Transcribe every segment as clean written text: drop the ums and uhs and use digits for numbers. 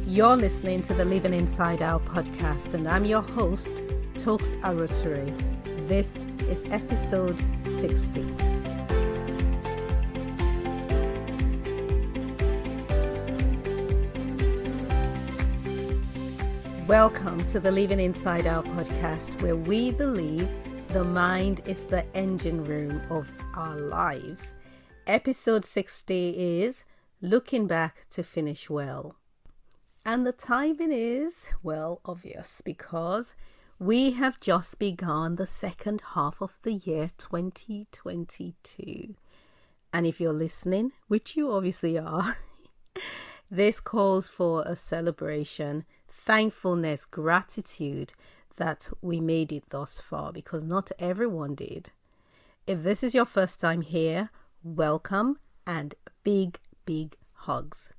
You're listening to the Living Inside Out podcast, and I'm your host, Toks Aruoture. This is episode 60. Welcome to the Living Inside Out podcast, where we believe the mind is the engine room of our lives. Episode 60 is Looking Back to Finish Well. And the timing is, well, obvious, because we have just begun the second half of the year 2022. And if you're listening, which you obviously are, this calls for a celebration, thankfulness, gratitude that we made it thus far, because not everyone did. If this is your first time here, welcome and big hugs.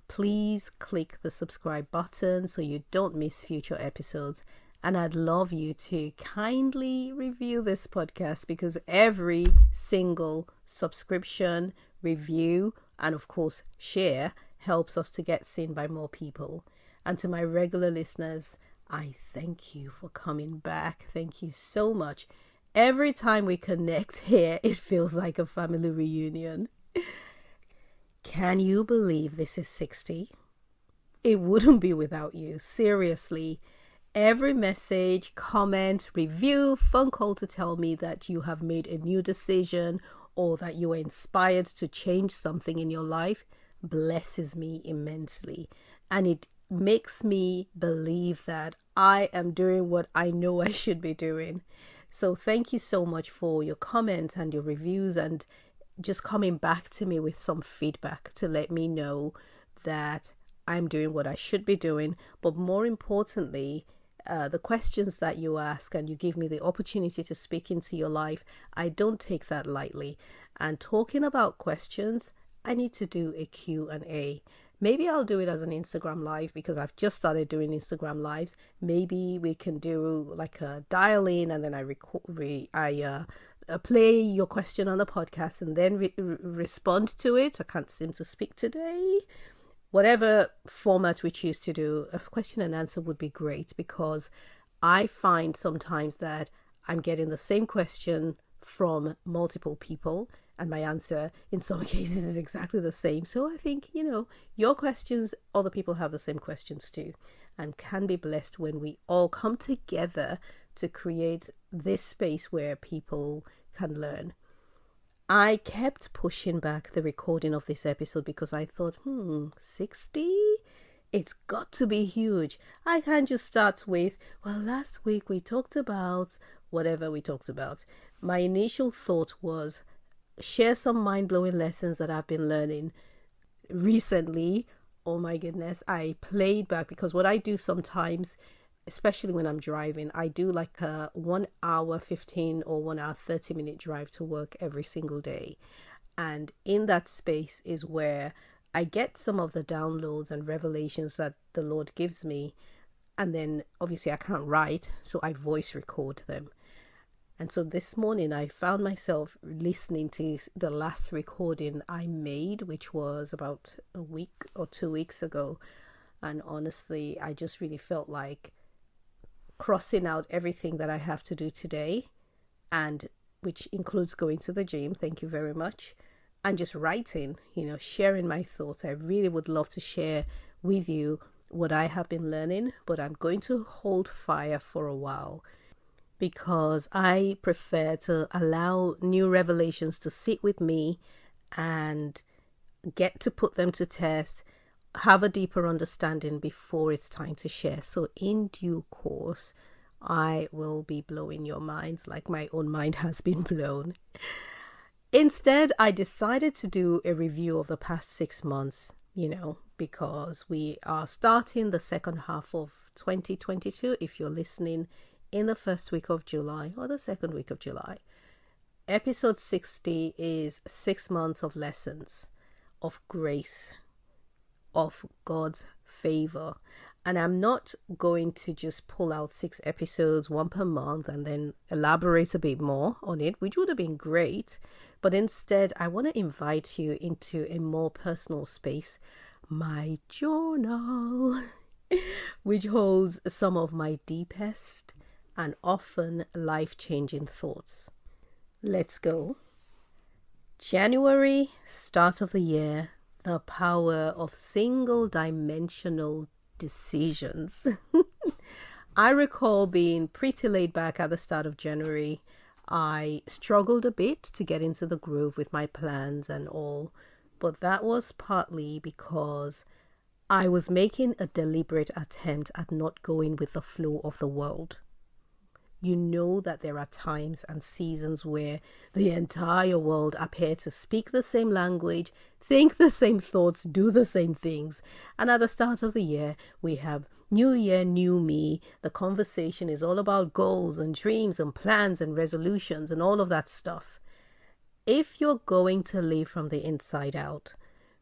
Please click the subscribe button so you don't miss future episodes. And I'd love you to kindly review this podcast, because every single subscription, review, and of course share helps us to get seen by more people. And to my regular listeners, I thank you for coming back. Thank you so much. Every time we connect here, it feels like a family reunion. Can you believe this is 60? It wouldn't be without you. Seriously. Every message, comment, review, phone call to tell me that you have made a new decision or that you are inspired to change something in your life blesses me immensely. And it makes me believe that I am doing what I know I should be doing. So thank you so much for your comments and your reviews, and just coming back to me with some feedback to let me know that I'm doing what I should be doing. But more importantly, the questions that you ask and you give me the opportunity to speak into your life, I don't take that lightly. And talking about questions, I need to do a Q&A. Maybe I'll do it as an Instagram live, because I've just started doing Instagram lives. Maybe we can do like a dial in, and then I play your question on the podcast and then respond to it. I can't seem to speak today. Whatever format we choose to do, a question and answer would be great, because I find sometimes that I'm getting the same question from multiple people, and my answer in some cases is exactly the same. So I think, your questions, other people have the same questions too, and can be blessed when we all come together to create this space where people can learn. I kept pushing back the recording of this episode because I thought, 60? It's got to be huge. I can't just start with, well, last week we talked about whatever we talked about. My initial thought was share some mind-blowing lessons that I've been learning recently. Oh my goodness, I played back, because what I do sometimes, especially when I'm driving, I do like a 1 hour 15 or 1 hour 30-minute drive to work every single day. And in that space is where I get some of the downloads and revelations that the Lord gives me. And then obviously I can't write, so I voice record them. And so this morning I found myself listening to the last recording I made, which was about a week or 2 weeks ago. And honestly, I just really felt like crossing out everything that I have to do today, and which includes going to the gym. Thank you very much. And just writing, sharing my thoughts. I really would love to share with you what I have been learning, but I'm going to hold fire for a while, because I prefer to allow new revelations to sit with me and get to put them to test, have a deeper understanding before it's time to share. So in due course, I will be blowing your minds like my own mind has been blown. Instead, I decided to do a review of the past 6 months, because we are starting the second half of 2022. If you're listening in the first week of July or the second week of July, episode 60 is 6 months of lessons, of grace, of God's favor. And I'm not going to just pull out 6 episodes, 1 per month, and then elaborate a bit more on it, which would have been great. But instead, I want to invite you into a more personal space, my journal. which holds some of my deepest and often life-changing thoughts. Let's go. January, start of the year, the power of single-dimensional decisions. I recall being pretty laid back at the start of January. I struggled a bit to get into the groove with my plans and all, but that was partly because I was making a deliberate attempt at not going with the flow of the world. You know that there are times and seasons where the entire world appear to speak the same language, think the same thoughts, do the same things. And at the start of the year, we have New Year, New Me. The conversation is all about goals and dreams and plans and resolutions and all of that stuff. If you're going to live from the inside out,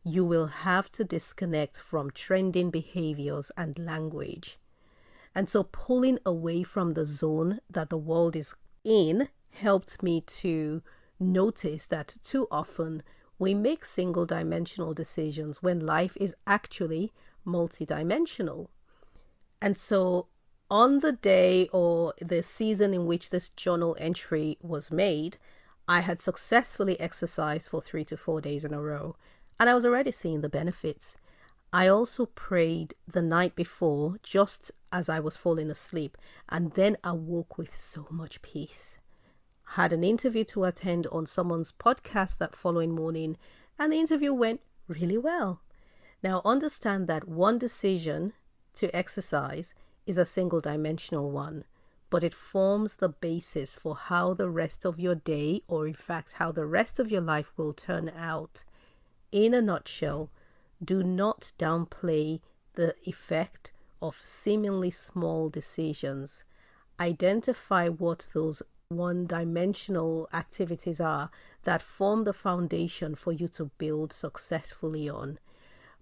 you will have to disconnect from trending behaviors and language. And so pulling away from the zone that the world is in helped me to notice that too often we make single-dimensional decisions when life is actually multidimensional. And so on the day or the season in which this journal entry was made, I had successfully exercised for 3 to 4 days in a row, and I was already seeing the benefits. I also prayed the night before, just as I was falling asleep, and then awoke with so much peace. Had an interview to attend on someone's podcast that following morning, and the interview went really well. Now understand that one decision to exercise is a single-dimensional one, but it forms the basis for how the rest of your day, or in fact how the rest of your life will turn out. In a nutshell, do not downplay the effect of seemingly small decisions. Identify what those one-dimensional activities are that form the foundation for you to build successfully on.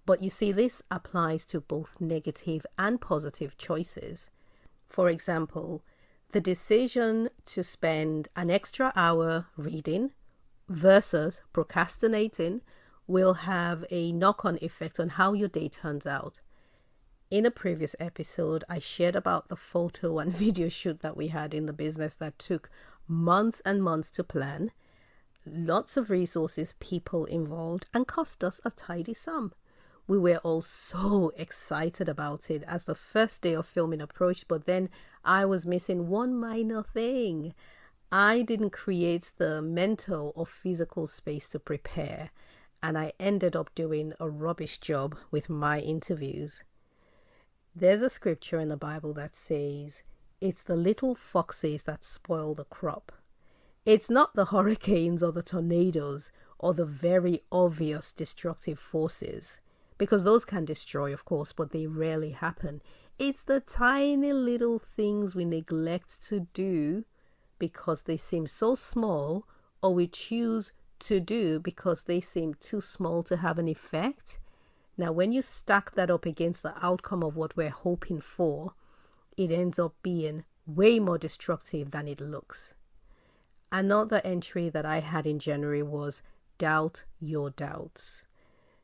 But you see, this applies to both negative and positive choices. For example, the decision to spend an extra hour reading versus procrastinating will have a knock-on effect on how your day turns out. In a previous episode, I shared about the photo and video shoot that we had in the business that took months and months to plan, lots of resources, people involved, and cost us a tidy sum. We were all so excited about it as the first day of filming approached, but then I was missing one minor thing. I didn't create the mental or physical space to prepare, and I ended up doing a rubbish job with my interviews. There's a scripture in the Bible that says, it's the little foxes that spoil the crop. It's not the hurricanes or the tornadoes or the very obvious destructive forces, because those can destroy, of course, but they rarely happen. It's the tiny little things we neglect to do because they seem so small, or we choose to do because they seem too small to have an effect. Now, when you stack that up against the outcome of what we're hoping for, it ends up being way more destructive than it looks. Another entry that I had in January was doubt your doubts,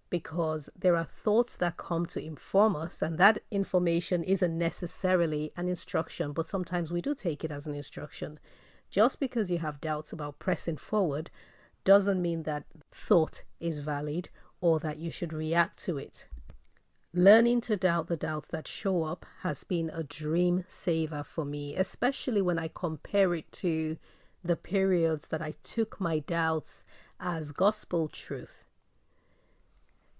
because there are thoughts that come to inform us, and that information isn't necessarily an instruction, but sometimes we do take it as an instruction. Just because you have doubts about pressing forward doesn't mean that thought is valid or that you should react to it. Learning to doubt the doubts that show up has been a dream saver for me, especially when I compare it to the periods that I took my doubts as gospel truth.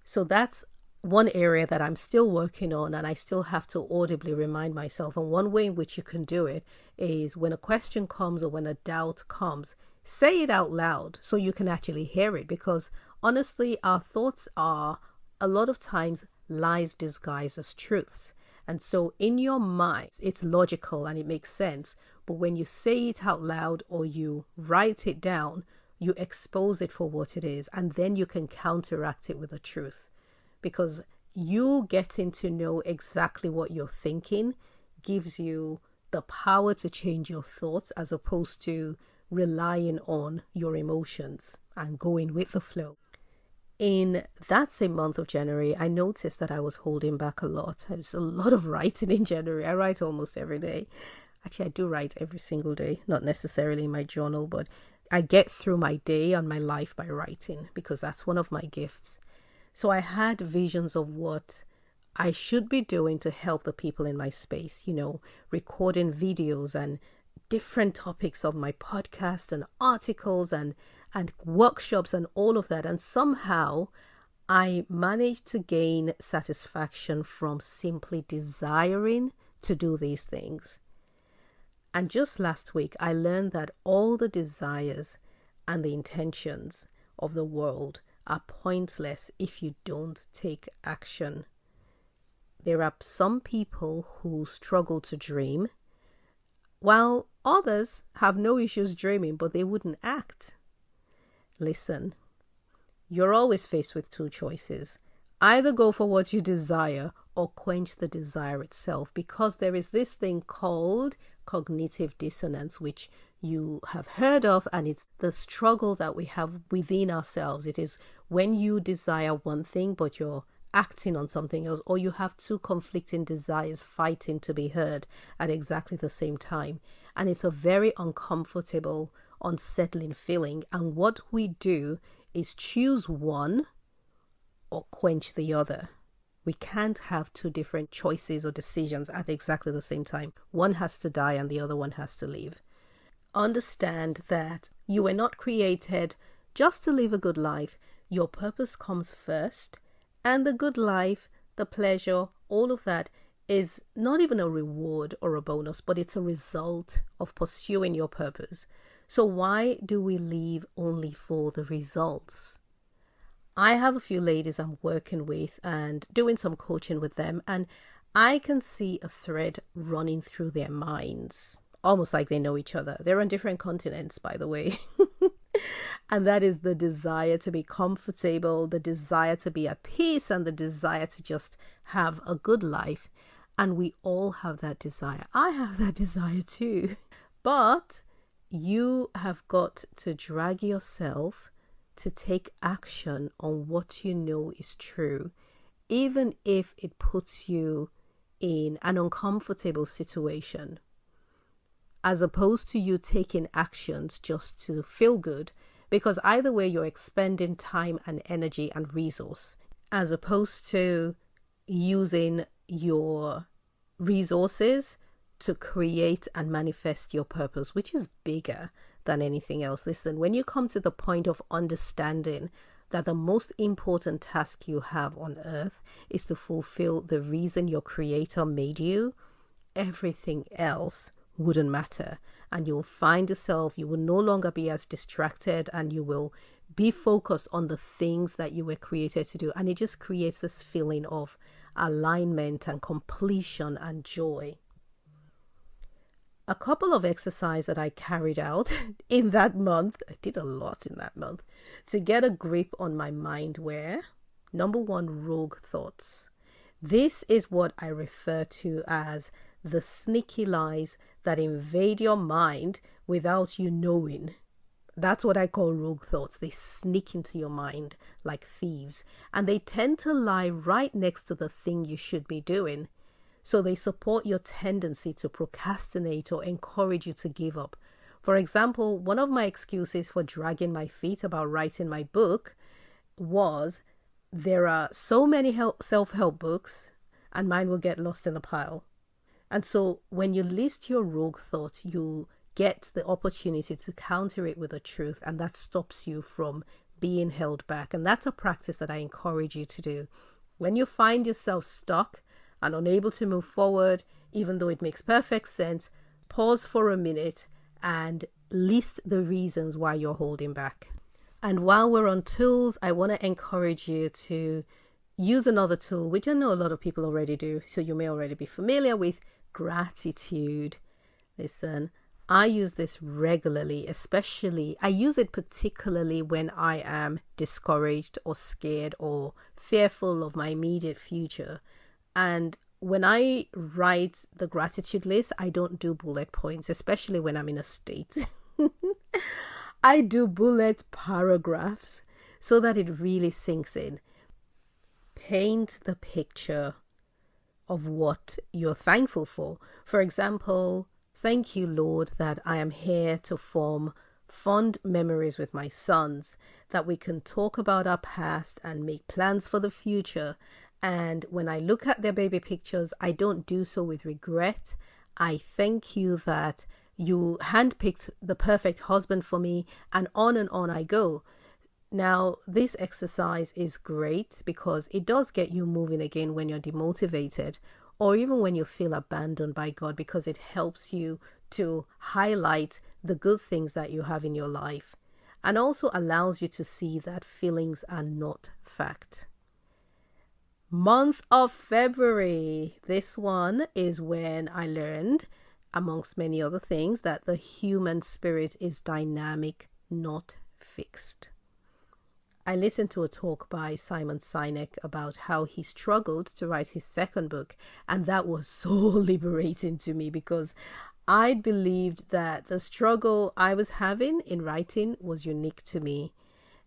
So that's one area that I'm still working on, and I still have to audibly remind myself. And one way in which you can do it is when a question comes or when a doubt comes, say it out loud so you can actually hear it, because honestly, our thoughts are a lot of times lies disguised as truths. And so in your mind, it's logical and it makes sense. But when you say it out loud or you write it down, you expose it for what it is, and then you can counteract it with the truth. Because you getting to know exactly what you're thinking gives you the power to change your thoughts, as opposed to relying on your emotions and going with the flow. In that same month of January, I noticed that I was holding back a lot. There's a lot of writing in January. I write almost every day. Actually, I do write every single day, not necessarily in my journal, but I get through my day and my life by writing because that's one of my gifts. So I had visions of what I should be doing to help the people in my space, recording videos and different topics of my podcast and articles and workshops and all of that. And somehow I managed to gain satisfaction from simply desiring to do these things. And just last week, I learned that all the desires and the intentions of the world are pointless if you don't take action. There are some people who struggle to dream, while others have no issues dreaming, but they wouldn't act. Listen, you're always faced with two choices. Either go for what you desire or quench the desire itself, because there is this thing called cognitive dissonance, which you have heard of, and it's the struggle that we have within ourselves. It is when you desire one thing, but you're acting on something else, or you have two conflicting desires fighting to be heard at exactly the same time. And it's a very uncomfortable, unsettling feeling. And what we do is choose one or quench the other. We can't have two different choices or decisions at exactly the same time. One has to die and the other one has to live. Understand that you were not created just to live a good life. Your purpose comes first. And the good life, the pleasure, all of that is not even a reward or a bonus, but it's a result of pursuing your purpose. So why do we live only for the results? I have a few ladies I'm working with and doing some coaching with them, and I can see a thread running through their minds, almost like they know each other. They're on different continents, by the way. And that is the desire to be comfortable, the desire to be at peace, and the desire to just have a good life. And we all have that desire. I have that desire too. But you have got to drag yourself to take action on what you know is true, even if it puts you in an uncomfortable situation, as opposed to you taking actions just to feel good. Because either way, you're expending time and energy and resource, as opposed to using your resources to create and manifest your purpose, which is bigger than anything else. Listen, when you come to the point of understanding that the most important task you have on earth is to fulfill the reason your creator made you, everything else wouldn't matter. And you'll find yourself, you will no longer be as distracted, and you will be focused on the things that you were created to do. And it just creates this feeling of alignment and completion and joy. A couple of exercises that I carried out in that month, I did a lot in that month, to get a grip on my mind were, number one, rogue thoughts. This is what I refer to as the sneaky lies that invade your mind without you knowing. That's what I call rogue thoughts. They sneak into your mind like thieves, and they tend to lie right next to the thing you should be doing. So they support your tendency to procrastinate or encourage you to give up. For example, one of my excuses for dragging my feet about writing my book was there are so many self-help books and mine will get lost in a pile. And so when you list your rogue thought, you get the opportunity to counter it with the truth, and that stops you from being held back. And that's a practice that I encourage you to do. When you find yourself stuck and unable to move forward, even though it makes perfect sense, pause for a minute and list the reasons why you're holding back. And while we're on tools, I want to encourage you to use another tool, which I know a lot of people already do, so you may already be familiar with gratitude. Listen, I use this regularly, I use it particularly when I am discouraged or scared or fearful of my immediate future. And when I write the gratitude list, I don't do bullet points, especially when I'm in a state. I do bullet paragraphs. so that it really sinks in. Paint the picture of what you're thankful for. For example, thank you, Lord, that I am here to form fond memories with my sons, that we can talk about our past and make plans for the future. And when I look at their baby pictures, I don't do so with regret. I thank you that you handpicked the perfect husband for me, and on I go. Now, this exercise is great because it does get you moving again when you're demotivated, or even when you feel abandoned by God, because it helps you to highlight the good things that you have in your life, and also allows you to see that feelings are not fact. Month of February. This one is when I learned, amongst many other things, that the human spirit is dynamic, not fixed. I listened to a talk by Simon Sinek about how he struggled to write his second book, and that was so liberating to me, because I believed that the struggle I was having in writing was unique to me.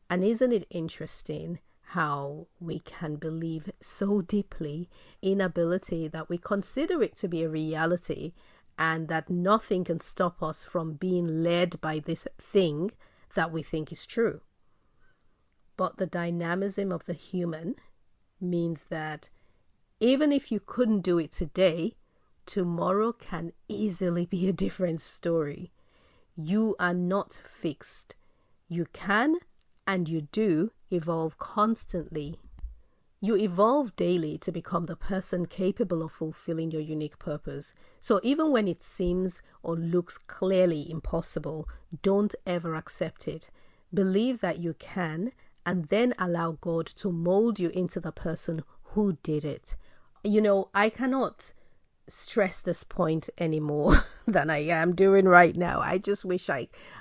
And isn't it interesting how we can believe so deeply in ability that we consider it to be a reality, and that nothing can stop us from being led by this thing that we think is true? But the dynamism of the human means that even if you couldn't do it today, tomorrow can easily be a different story. You are not fixed. You can and you do evolve constantly. You evolve daily to become the person capable of fulfilling your unique purpose. So even when it seems or looks clearly impossible, don't ever accept it. Believe that you can, and then allow God to mold you into the person who did it. I cannot stress this point any more than I am doing right now. I just wish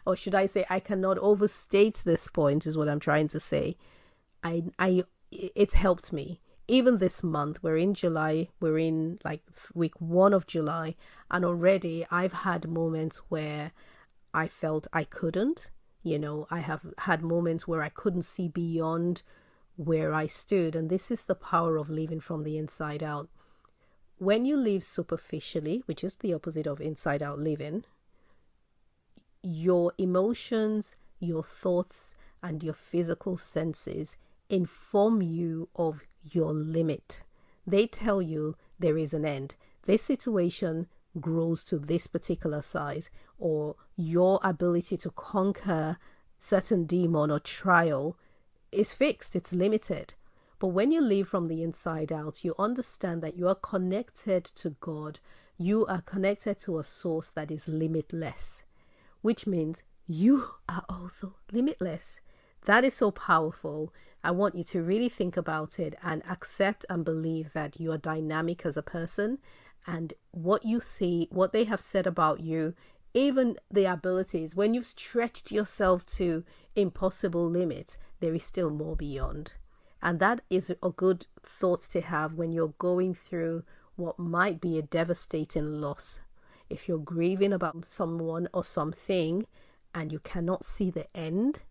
or should I say, I cannot overstate this point, is what I'm trying to say. It's helped me. Even this month, we're in July, we're in like week 1 of July, and already I've had moments where I felt I couldn't. I have had moments where I couldn't see beyond where I stood. And this is the power of living from the inside out. When you live superficially, which is the opposite of inside out living, your emotions, your thoughts, and your physical senses inform you of your limit. They tell you there is an end. This situation grows to this particular size, or your ability to conquer certain demon or trial is fixed, it's limited. But when you live from the inside out, you understand that you are connected to God. You are connected to a source that is limitless, which means you are also limitless. That is so powerful. I want you to really think about it and accept and believe that you are dynamic as a person. And what you see, what they have said about you, even the abilities, when you've stretched yourself to impossible limits, there is still more beyond. And that is a good thought to have when you're going through what might be a devastating loss. If you're grieving about someone or something and you cannot see the end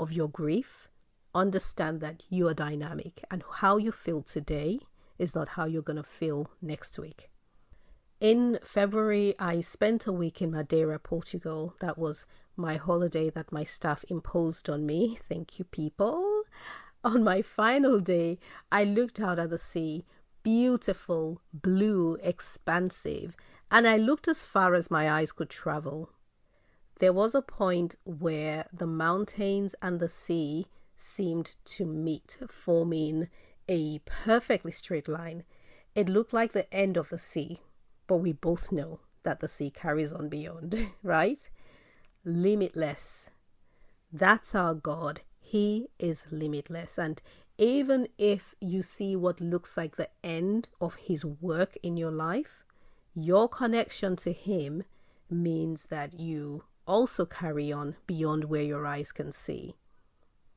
of your grief, understand that you are dynamic, and how you feel today is not how you're going to feel next week. In February, I spent a week in Madeira, Portugal. That was my holiday that my staff imposed on me. Thank you, people. On my final day, I looked out at the sea, beautiful, blue, expansive, and I looked as far as my eyes could travel. There was a point where the mountains and the sea seemed to meet, forming a perfectly straight line. It looked like the end of the sea, but we both know that the sea carries on beyond, right? Limitless. That's our God. He is limitless. And even if you see what looks like the end of his work in your life, your connection to him means that you also carry on beyond where your eyes can see.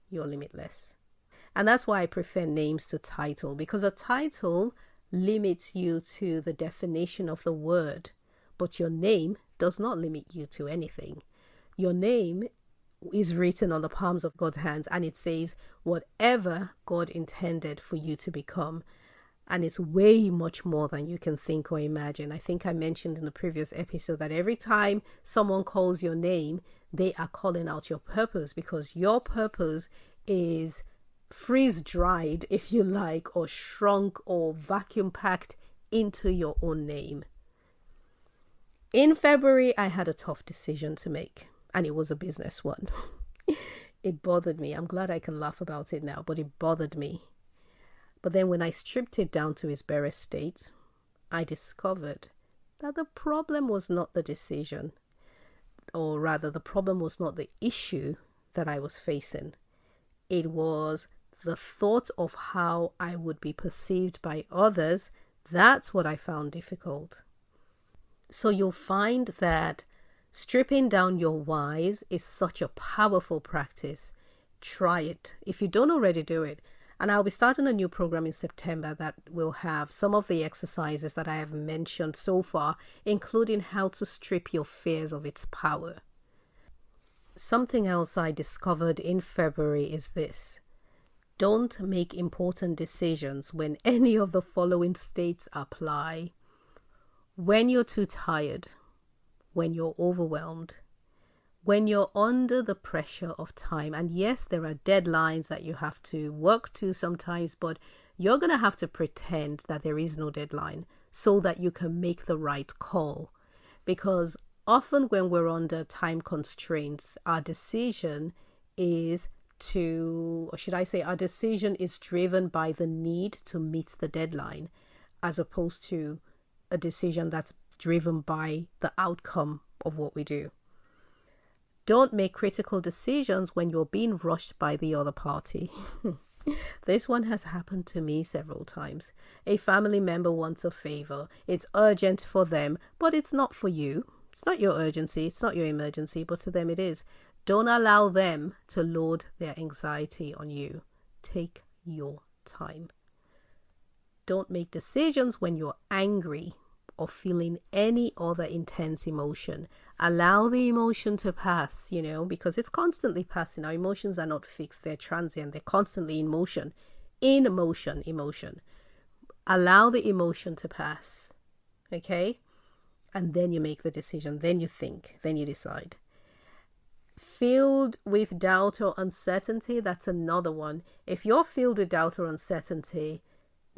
You're limitless. And that's why I prefer names to title, because a title limits you to the definition of the word, but your name does not limit you to anything. Your name is written on the palms of God's hands, and it says, whatever God intended for you to become. And it's way much more than you can think or imagine. I think I mentioned in the previous episode that every time someone calls your name, they are calling out your purpose, because your purpose is freeze-dried, if you like, or shrunk or vacuum-packed into your own name. In February, I had a tough decision to make, and it was a business one. It bothered me. I'm glad I can laugh about it now, but it bothered me. But then when I stripped it down to its barest state, I discovered that the problem was not the decision, or rather the problem was not the issue that I was facing. It was the thought of how I would be perceived by others. That's what I found difficult. So you'll find that stripping down your whys is such a powerful practice. Try it if you don't already do it. And I'll be starting a new program in September that will have some of the exercises that I have mentioned so far, including how to strip your fears of its power. Something else I discovered in February is this: don't make important decisions when any of the following states apply. When you're too tired, when you're overwhelmed, when you're under the pressure of time. And yes, there are deadlines that you have to work to sometimes, but you're going to have to pretend that there is no deadline so that you can make the right call. Because often when we're under time constraints, our decision is our decision is driven by the need to meet the deadline, as opposed to a decision that's driven by the outcome of what we do. Don't make critical decisions when you're being rushed by the other party. This one has happened to me several times. A family member wants a favor. It's urgent for them, but it's not for you. It's not your urgency. It's not your emergency, but to them it is. Don't allow them to load their anxiety on you. Take your time. Don't make decisions when you're angry or feeling any other intense emotion. Allow the emotion to pass, because it's constantly passing. Our emotions are not fixed, they're transient, they're constantly in motion. Emotion. Allow the emotion to pass, okay? And then you make the decision, then you think, then you decide. Filled with doubt or uncertainty, that's another one. If you're filled with doubt or uncertainty,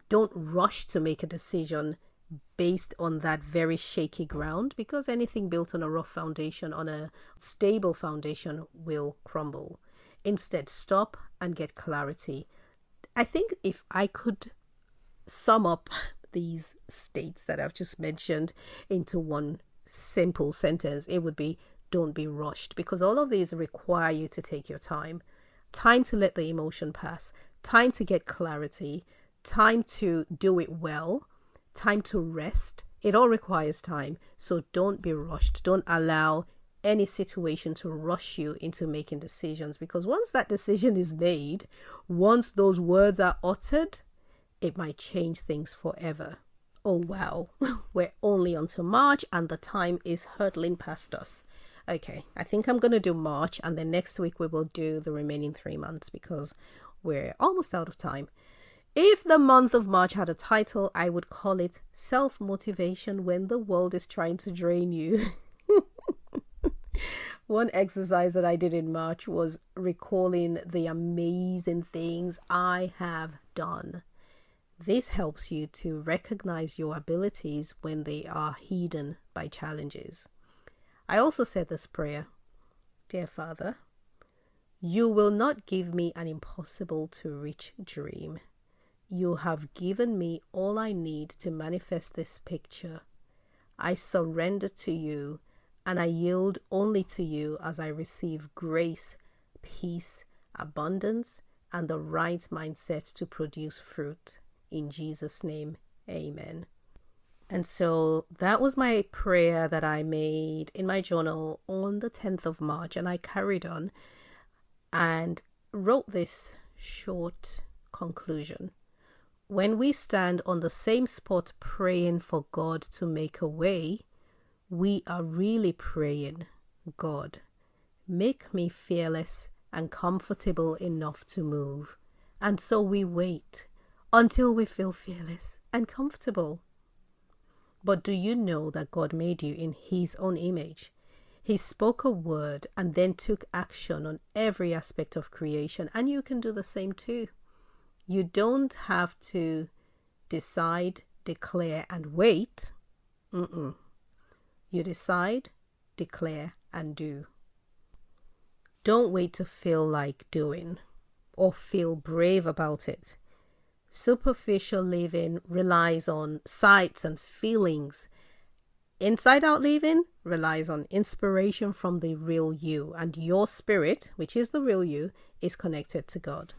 don't rush to make a decision based on that very shaky ground, because anything built on a rough foundation, on a stable foundation, will crumble. Instead, stop and get clarity. I think if I could sum up these states that I've just mentioned into one simple sentence, it would be: don't be rushed, because all of these require you to take your time. Time to let the emotion pass, time to get clarity, time to do it well, time to rest. It all requires time. So don't be rushed. Don't allow any situation to rush you into making decisions, because once that decision is made, once those words are uttered, it might change things forever. Oh wow, we're only onto March and the time is hurtling past us. Okay, I think I'm going to do March, and then next week we will do the remaining 3 months, because we're almost out of time. If the month of March had a title, I would call it Self-Motivation When the World is Trying to Drain You. One exercise that I did in March was recalling the amazing things I have done. This helps you to recognize your abilities when they are hidden by challenges. I also said this prayer: Dear Father, you will not give me an impossible to reach dream. You have given me all I need to manifest this picture. I surrender to you, and I yield only to you as I receive grace, peace, abundance, and the right mindset to produce fruit. In Jesus' name, amen. And so that was my prayer that I made in my journal on the 10th of March, and I carried on and wrote this short conclusion. When we stand on the same spot praying for God to make a way, we are really praying, God, make me fearless and comfortable enough to move. And so we wait until we feel fearless and comfortable. But do you know that God made you in His own image? He spoke a word and then took action on every aspect of creation, and you can do the same too. You don't have to decide, declare, and wait. You decide, declare, and do. Don't wait to feel like doing or feel brave about it. Superficial living relies on sights and feelings. Inside out living relies on inspiration from the real you, and your spirit, which is the real you, is connected to God.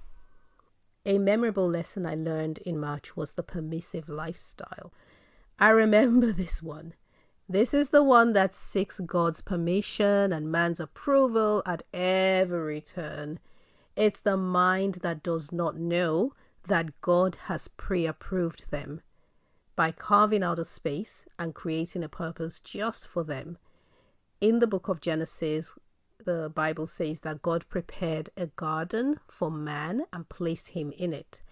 A memorable lesson I learned in March was the permissive lifestyle. I remember this one. This is the one that seeks God's permission and man's approval at every turn. It's the mind that does not know that God has pre-approved them by carving out a space and creating a purpose just for them. In the book of Genesis, the Bible says that God prepared a garden for man and placed him in it.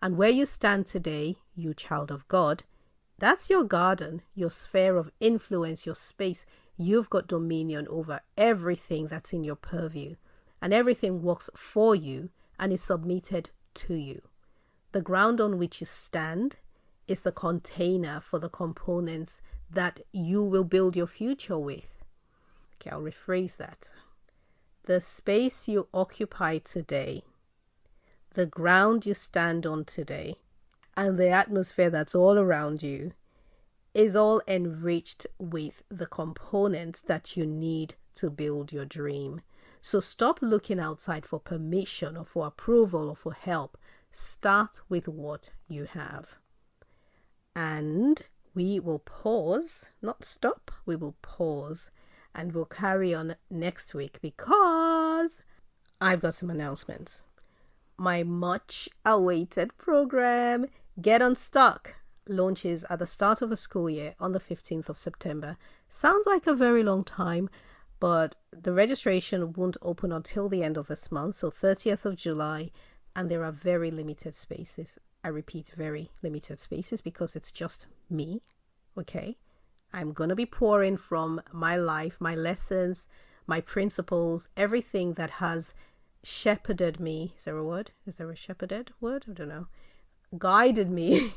And where you stand today, you child of God, that's your garden, your sphere of influence, your space. You've got dominion over everything that's in your purview, and everything works for you and is submitted to you. The ground on which you stand is the container for the components that you will build your future with. Okay, I'll rephrase that. The space you occupy today, the ground you stand on today, and the atmosphere that's all around you is all enriched with the components that you need to build your dream. So stop looking outside for permission or for approval or for help. Start with what you have. And we will pause, not stop, we will pause, and we'll carry on next week because I've got some announcements. My much awaited program, Get Unstuck, launches at the start of the school year on the 15th of September. Sounds like a very long time, but the registration won't open until the end of this month, so 30th of July, and there are very limited spaces. I repeat, very limited spaces because it's just me, okay? I'm going to be pouring from my life, my lessons, my principles, everything that has shepherded me. Is there a word? Is there a shepherded word? I don't know. Guided me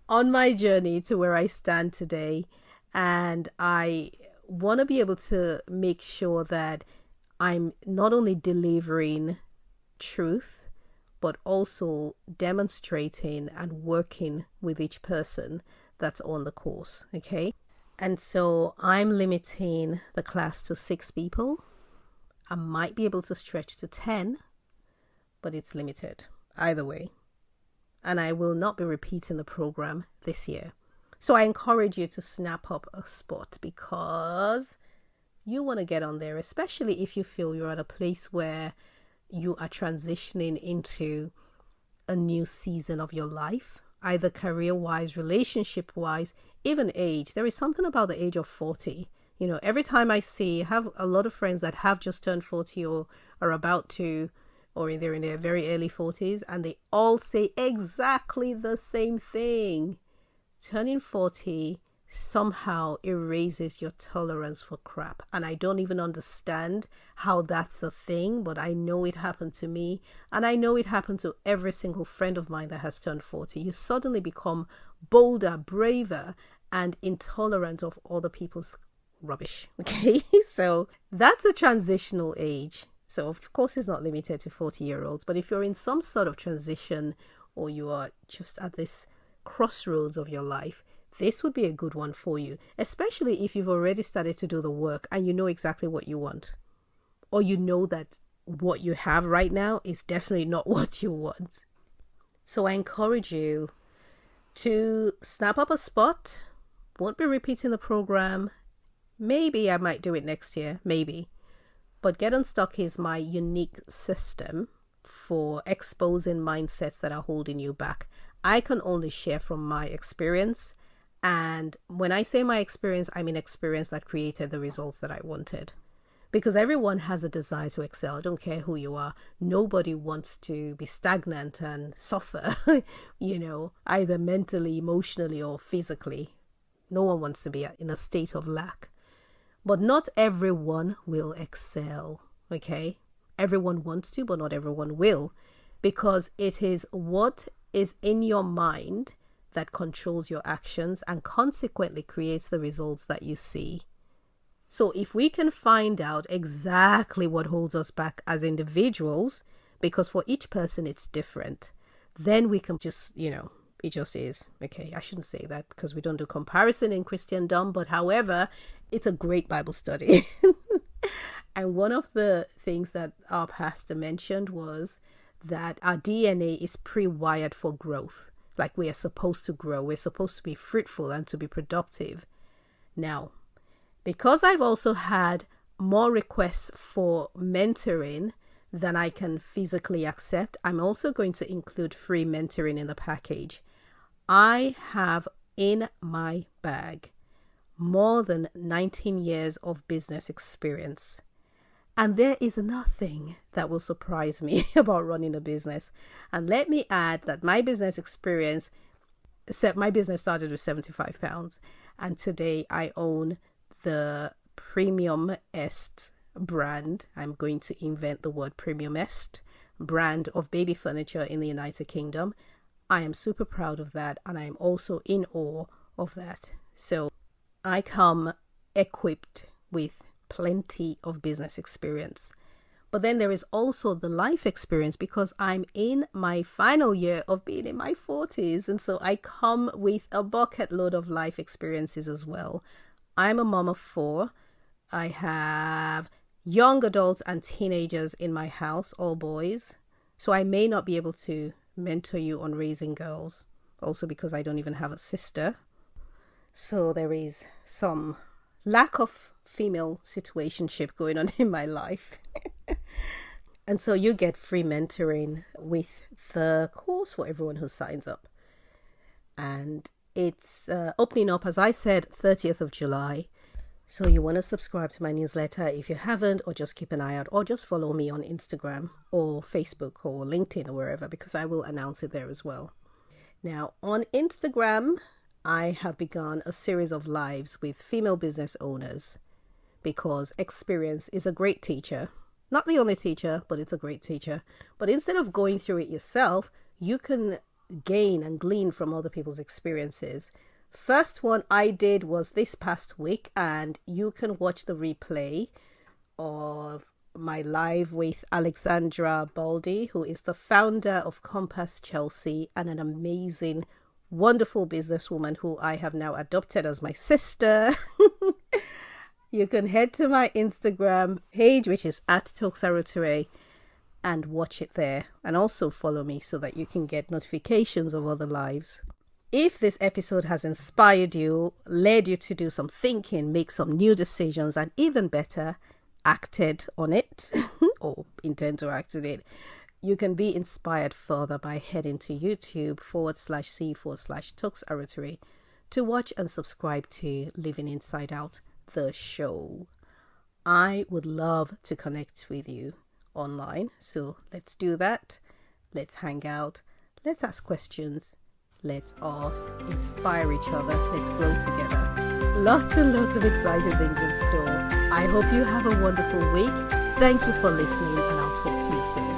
on my journey to where I stand today. And I want to be able to make sure that I'm not only delivering truth, but also demonstrating and working with each person that's on the course, okay? And so I'm limiting the class to 6 people. I might be able to stretch to 10, but it's limited either way. And I will not be repeating the program this year. So I encourage you to snap up a spot because you want to get on there, especially if you feel you're at a place where you are transitioning into a new season of your life, either career-wise, relationship-wise, even age. There is something about the age of 40. You know, every time I have a lot of friends that have just turned 40 or are about to, or they're in their very early 40s, and they all say exactly the same thing. Turning 40 somehow erases your tolerance for crap. And I don't even understand how that's a thing, but I know it happened to me. And I know it happened to every single friend of mine that has turned 40. You suddenly become bolder, braver, and intolerant of other people's rubbish. Okay, so that's a transitional age. So of course it's not limited to 40-year-olds, but if you're in some sort of transition or you are just at this crossroads of your life, this would be a good one for you, especially if you've already started to do the work and you know exactly what you want, or you know that what you have right now is definitely not what you want. So I encourage you to snap up a spot. Won't be repeating the program. Maybe I might do it next year, maybe. But Get Unstuck is my unique system for exposing mindsets that are holding you back. I can only share from my experience. And when I say my experience, I mean experience that created the results that I wanted. because everyone has a desire to excel. I don't care who you are. Nobody wants to be stagnant and suffer, either mentally, emotionally, or physically. No one wants to be in a state of lack. But not everyone will excel, okay? Everyone wants to, but not everyone will, because it is what is in your mind that controls your actions and consequently creates the results that you see. So if we can find out exactly what holds us back as individuals, because for each person it's different, then we can just, it just is. Okay, I shouldn't say that because we don't do comparison in Christendom, but however, it's a great Bible study. And one of the things that our pastor mentioned was that our DNA is pre-wired for growth. Like we are supposed to grow, we're supposed to be fruitful and to be productive. Now, because I've also had more requests for mentoring than I can physically accept, I'm also going to include free mentoring in the package. I have in my bag more than 19 years of business experience. And there is nothing that will surprise me about running a business. And let me add that my business experience, my business started with £75. And today I own the Premium Est brand. I'm going to invent the word Premium Est brand of baby furniture in the United Kingdom. I am super proud of that. And I am also in awe of that. So I come equipped with plenty of business experience. But then there is also the life experience because I'm in my final year of being in my 40s. And so I come with a bucket load of life experiences as well. I'm a mom of 4. I have young adults and teenagers in my house, all boys. So I may not be able to mentor you on raising girls, also because I don't even have a sister. So there is some lack of female situationship going on in my life. And so you get free mentoring with the course for everyone who signs up. And it's opening up, as I said, 30th of July. So you want to subscribe to my newsletter if you haven't, or just keep an eye out, or just follow me on Instagram or Facebook or LinkedIn or wherever, because I will announce it there as well. Now, on Instagram, I have begun a series of lives with female business owners because experience is a great teacher. Not the only teacher, but it's a great teacher. But instead of going through it yourself, you can gain and glean from other people's experiences. First one I did was this past week, and you can watch the replay of my live with Alexandra Baldi, who is the founder of Compass Chelsea and an amazing, wonderful businesswoman who I have now adopted as my sister. You can head to my Instagram page, which is at Toks Aruoture, and watch it there. And also follow me so that you can get notifications of other lives. If this episode has inspired you, led you to do some thinking, make some new decisions, and even better, acted on it or intend to act on it, you can be inspired further by heading to YouTube /C/Toks Aruoture to watch and subscribe to Living Inside Out, the show. I would love to connect with you online, so let's do that. Let's hang out. Let's ask questions. Let us inspire each other. Let's grow together. Lots and lots of exciting things in store. I hope you have a wonderful week. Thank you for listening, and I'll talk to you soon.